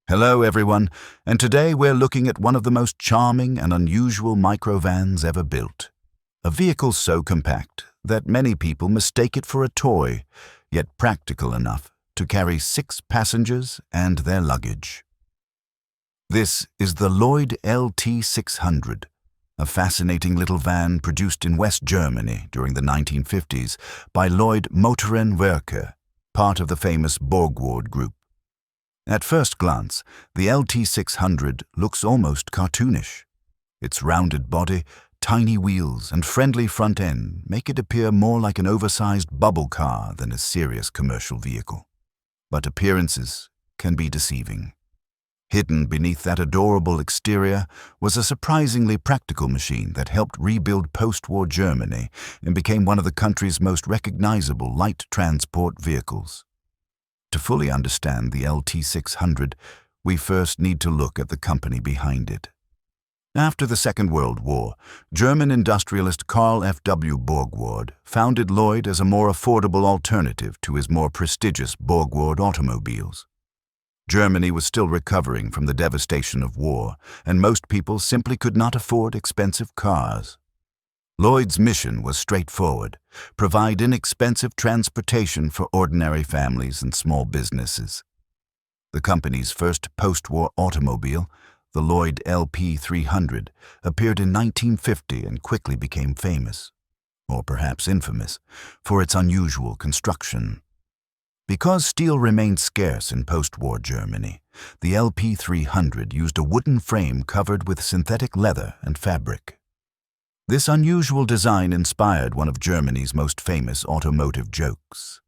Hello everyone, and today we're looking at one of the most charming and unusual microvans ever built. A vehicle so compact that many people mistake it for a toy, yet practical enough to carry 6 passengers and their luggage. This is the Lloyd LT 600, a fascinating little van produced in West Germany during the 1950s by Lloyd Motoren Werke, part of the famous Borgward Group. At first glance, the LT 600 looks almost cartoonish. Its rounded body, tiny wheels, and friendly front end make it appear more like an oversized bubble car than a serious commercial vehicle. But appearances can be deceiving. Hidden beneath that adorable exterior was a surprisingly practical machine that helped rebuild post-war Germany and became one of the country's most recognizable light transport vehicles. To fully understand the LT 600, we first need to look at the company behind it. After the Second World War, German industrialist Karl F.W. Borgward founded Lloyd as a more affordable alternative to his more prestigious Borgward automobiles. Germany was still recovering from the devastation of war, and most people simply could not afford expensive cars. Lloyd's mission was straightforward: provide inexpensive transportation for ordinary families and small businesses. The company's first post-war automobile, the Lloyd LP 300, appeared in 1950 and quickly became famous, or perhaps infamous, for its unusual construction. Because steel remained scarce in post-war Germany, the LP 300 used a wooden frame covered with synthetic leather and fabric. This unusual design inspired one of Germany's most famous automotive jokes.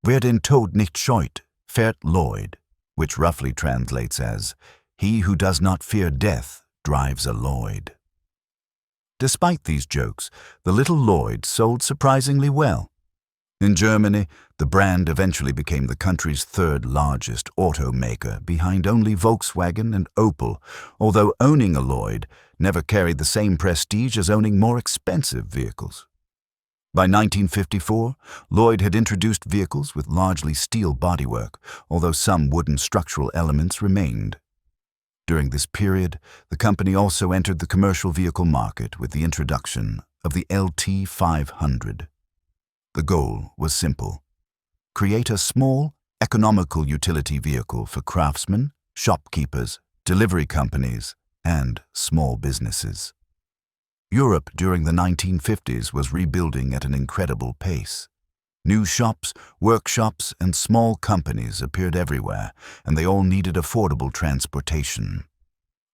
Wer den Tod nicht scheut, fährt Lloyd, which roughly translates as, "He who does not fear death drives a Lloyd." Despite these jokes, the little Lloyd sold surprisingly well. In Germany, the brand eventually became the country's third largest automaker, behind only Volkswagen and Opel, although owning a Lloyd never carried the same prestige as owning more expensive vehicles. By 1954, Lloyd had introduced vehicles with largely steel bodywork, although some wooden structural elements remained. During this period, the company also entered the commercial vehicle market with the introduction of the LT 500. The goal was simple: create a small, economical utility vehicle for craftsmen, shopkeepers, delivery companies, and small businesses. Europe during the 1950s was rebuilding at an incredible pace. New shops, workshops, and small companies appeared everywhere, and they all needed affordable transportation.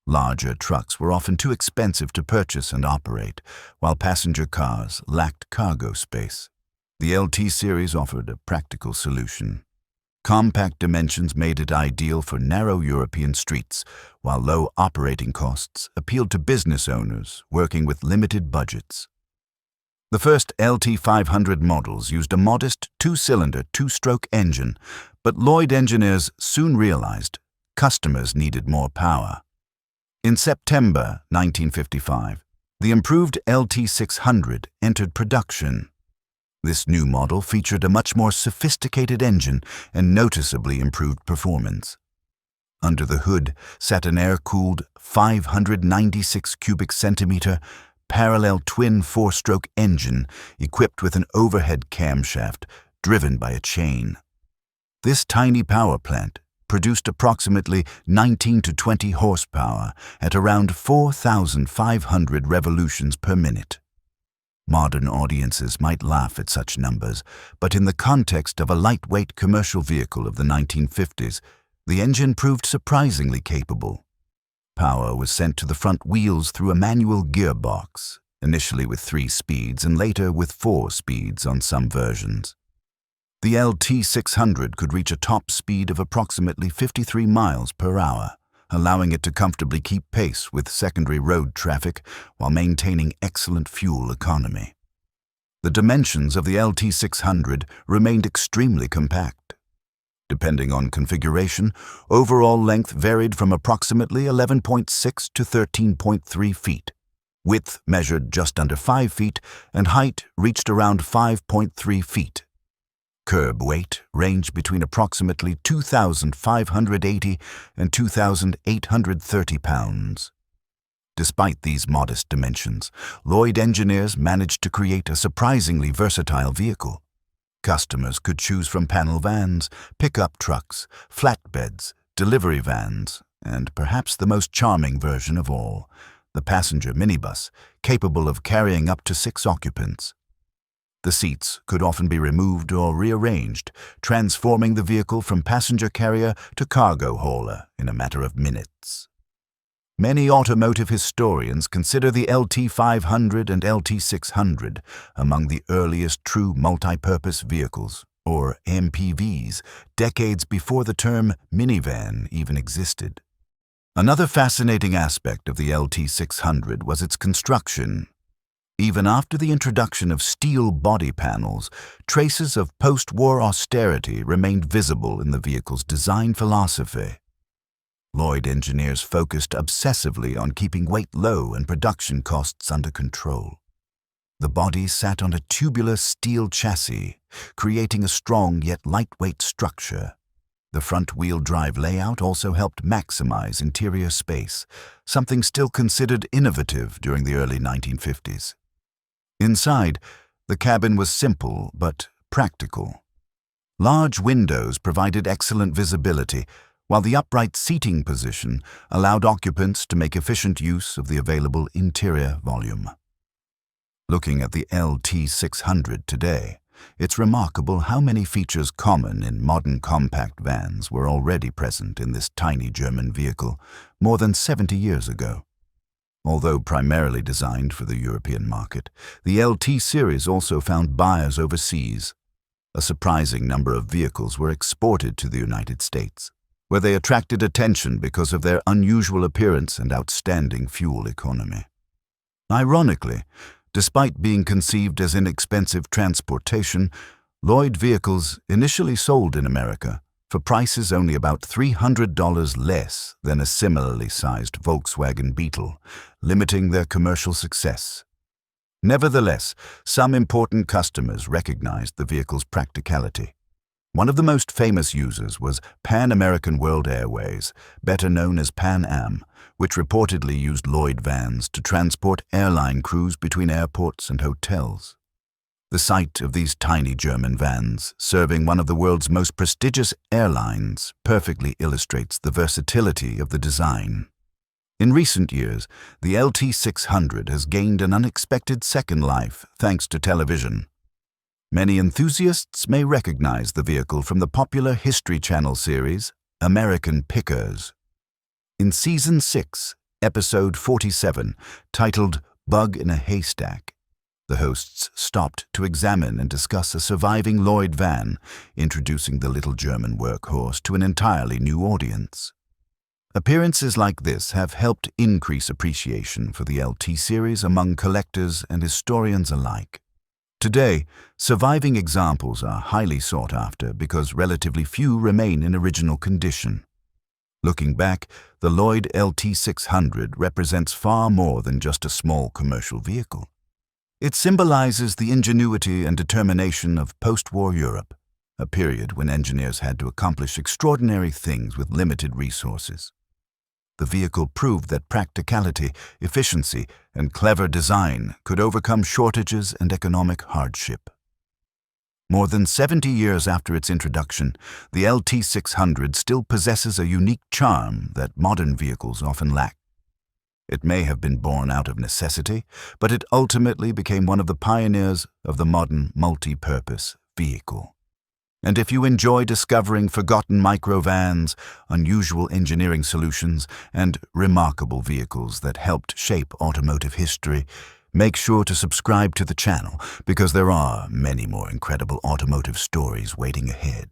Larger trucks were often too expensive to purchase and operate, while passenger cars lacked cargo space. The LT series offered a practical solution. Compact dimensions made it ideal for narrow European streets, while low operating costs appealed to business owners working with limited budgets. The first LT 500 models used a modest 2-cylinder, 2-stroke engine, but Lloyd engineers soon realized customers needed more power. In September 1955, the improved LT 600 entered production. This new model featured a much more sophisticated engine and noticeably improved performance. Under the hood sat an air-cooled 596 cubic centimeter parallel twin 4-stroke engine equipped with an overhead camshaft driven by a chain. This tiny power plant produced approximately 19 to 20 horsepower at around 4,500 revolutions per minute. Modern audiences might laugh at such numbers, but in the context of a lightweight commercial vehicle of the 1950s, the engine proved surprisingly capable. Power was sent to the front wheels through a manual gearbox, initially with 3 speeds and later with 4 speeds on some versions. The LT 600 could reach a top speed of approximately 53 miles per hour, allowing it to comfortably keep pace with secondary road traffic while maintaining excellent fuel economy. The dimensions of the LT 600 remained extremely compact. Depending on configuration, overall length varied from approximately 11.6 to 13.3 feet. Width measured just under 5 feet, and height reached around 5.3 feet. Curb weight ranged between approximately 2,580 and 2,830 pounds. Despite these modest dimensions, Lloyd engineers managed to create a surprisingly versatile vehicle. Customers could choose from panel vans, pickup trucks, flatbeds, delivery vans, and perhaps the most charming version of all, the passenger minibus, capable of carrying up to 6 occupants. The seats could often be removed or rearranged, transforming the vehicle from passenger carrier to cargo hauler in a matter of minutes. Many automotive historians consider the LT500 and LT600 among the earliest true multi-purpose vehicles, or MPVs, decades before the term minivan even existed. Another fascinating aspect of the LT600 was its construction. Even after the introduction of steel body panels, traces of post-war austerity remained visible in the vehicle's design philosophy. Lloyd engineers focused obsessively on keeping weight low and production costs under control. The body sat on a tubular steel chassis, creating a strong yet lightweight structure. The front-wheel drive layout also helped maximize interior space, something still considered innovative during the early 1950s. Inside, the cabin was simple but practical. Large windows provided excellent visibility, while the upright seating position allowed occupants to make efficient use of the available interior volume. Looking at the LT600 today, it's remarkable how many features common in modern compact vans were already present in this tiny German vehicle more than 70 years ago. Although primarily designed for the European market, the LT series also found buyers overseas. A surprising number of vehicles were exported to the United States, where they attracted attention because of their unusual appearance and outstanding fuel economy. Ironically, despite being conceived as inexpensive transportation, Lloyd vehicles initially sold in America for prices only about $300 less than a similarly sized Volkswagen Beetle, limiting their commercial success. Nevertheless, some important customers recognized the vehicle's practicality. One of the most famous users was Pan American World Airways, better known as Pan Am, which reportedly used Lloyd vans to transport airline crews between airports and hotels. The sight of these tiny German vans, serving one of the world's most prestigious airlines, perfectly illustrates the versatility of the design. In recent years, the LT600 has gained an unexpected second life thanks to television. Many enthusiasts may recognize the vehicle from the popular History Channel series, American Pickers. In Season 6, Episode 47, titled Bug in a Haystack, the hosts stopped to examine and discuss a surviving Lloyd van, introducing the little German workhorse to an entirely new audience. Appearances like this have helped increase appreciation for the LT series among collectors and historians alike. Today, surviving examples are highly sought after because relatively few remain in original condition. Looking back, the Lloyd LT600 represents far more than just a small commercial vehicle. It symbolizes the ingenuity and determination of post-war Europe, a period when engineers had to accomplish extraordinary things with limited resources. The vehicle proved that practicality, efficiency, and clever design could overcome shortages and economic hardship. More than 70 years after its introduction, the LT600 still possesses a unique charm that modern vehicles often lack. It may have been born out of necessity, but it ultimately became one of the pioneers of the modern multi-purpose vehicle. And if you enjoy discovering forgotten microvans, unusual engineering solutions, and remarkable vehicles that helped shape automotive history, make sure to subscribe to the channel because there are many more incredible automotive stories waiting ahead.